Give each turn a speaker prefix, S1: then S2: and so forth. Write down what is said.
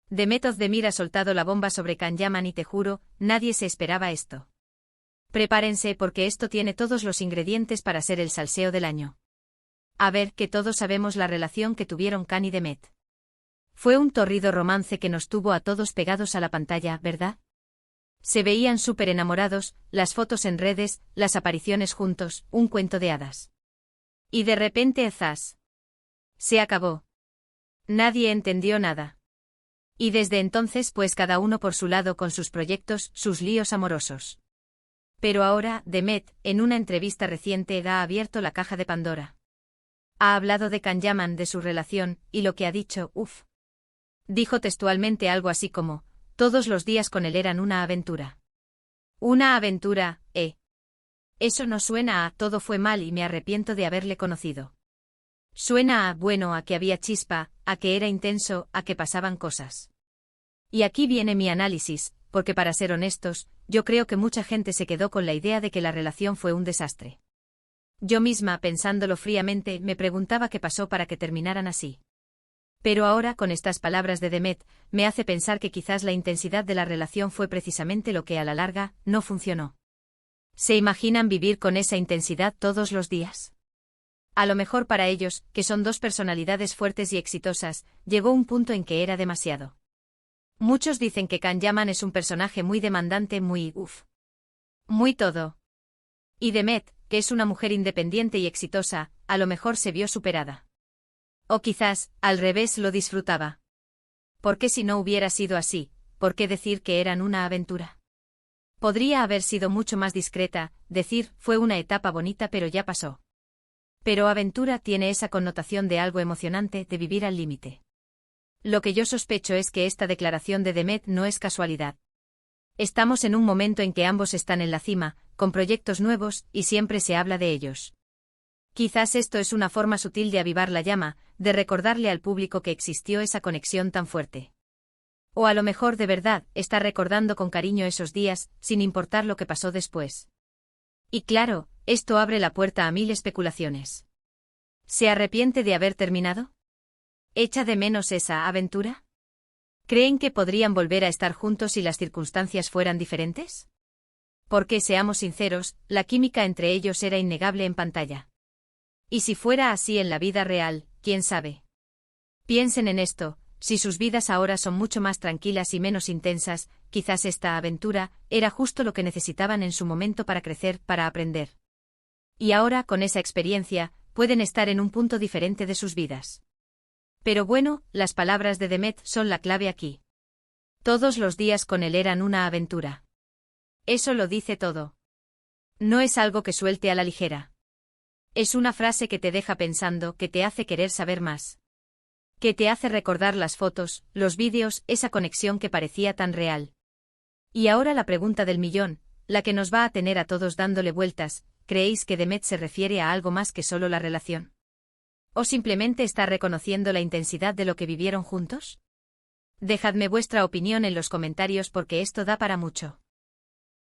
S1: Demet Özdemir ha soltado la bomba sobre Can Yaman y te juro, nadie se esperaba esto. Prepárense porque esto tiene todos los ingredientes para ser el salseo del año. A ver, que todos sabemos la relación que tuvieron Can y Demet. Fue un torrido romance que nos tuvo a todos pegados a la pantalla, ¿verdad? Se veían súper enamorados, las fotos en redes, las apariciones juntos, un cuento de hadas. Y de repente, ¡zas! Se acabó. Nadie entendió nada. Y desde entonces pues cada uno por su lado con sus proyectos, sus líos amorosos. Pero ahora, Demet, en una entrevista reciente ha abierto la caja de Pandora. Ha hablado de Can Yaman, de su relación, y lo que ha dicho, uff. Dijo textualmente algo así como, todos los días con él eran una aventura. Una aventura, Eso no suena a todo fue mal y me arrepiento de haberle conocido. Suena a bueno, a que había chispa, a que era intenso, a que pasaban cosas. Y aquí viene mi análisis, porque para ser honestos, yo creo que mucha gente se quedó con la idea de que la relación fue un desastre. Yo misma, pensándolo fríamente, me preguntaba qué pasó para que terminaran así. Pero ahora, con estas palabras de Demet, me hace pensar que quizás la intensidad de la relación fue precisamente lo que a la larga no funcionó. ¿Se imaginan vivir con esa intensidad todos los días? A lo mejor para ellos, que son dos personalidades fuertes y exitosas, llegó un punto en que era demasiado. Muchos dicen que Can Yaman es un personaje muy demandante, muy muy todo. Y Demet, que es una mujer independiente y exitosa, a lo mejor se vio superada. O quizás, al revés, lo disfrutaba. ¿Por qué si no hubiera sido así, por qué decir que eran una aventura? Podría haber sido mucho más discreta, decir, fue una etapa bonita pero ya pasó. Pero aventura tiene esa connotación de algo emocionante, de vivir al límite. Lo que yo sospecho es que esta declaración de Demet no es casualidad. Estamos en un momento en que ambos están en la cima, con proyectos nuevos, y siempre se habla de ellos. Quizás esto es una forma sutil de avivar la llama, de recordarle al público que existió esa conexión tan fuerte. O a lo mejor de verdad, está recordando con cariño esos días, sin importar lo que pasó después. Y claro, esto abre la puerta a mil especulaciones. ¿Se arrepiente de haber terminado? ¿Echa de menos esa aventura? ¿Creen que podrían volver a estar juntos si las circunstancias fueran diferentes? Porque, seamos sinceros, la química entre ellos era innegable en pantalla. Y si fuera así en la vida real, quién sabe. Piensen en esto, si sus vidas ahora son mucho más tranquilas y menos intensas, quizás esta aventura era justo lo que necesitaban en su momento para crecer, para aprender. Y ahora, con esa experiencia, pueden estar en un punto diferente de sus vidas. Pero bueno, las palabras de Demet son la clave aquí. Todos los días con él eran una aventura. Eso lo dice todo. No es algo que suelte a la ligera. Es una frase que te deja pensando, que te hace querer saber más. Que te hace recordar las fotos, los vídeos, esa conexión que parecía tan real. Y ahora la pregunta del millón, la que nos va a tener a todos dándole vueltas, ¿creéis que Demet se refiere a algo más que solo la relación? ¿O simplemente está reconociendo la intensidad de lo que vivieron juntos? Dejadme vuestra opinión en los comentarios porque esto da para mucho.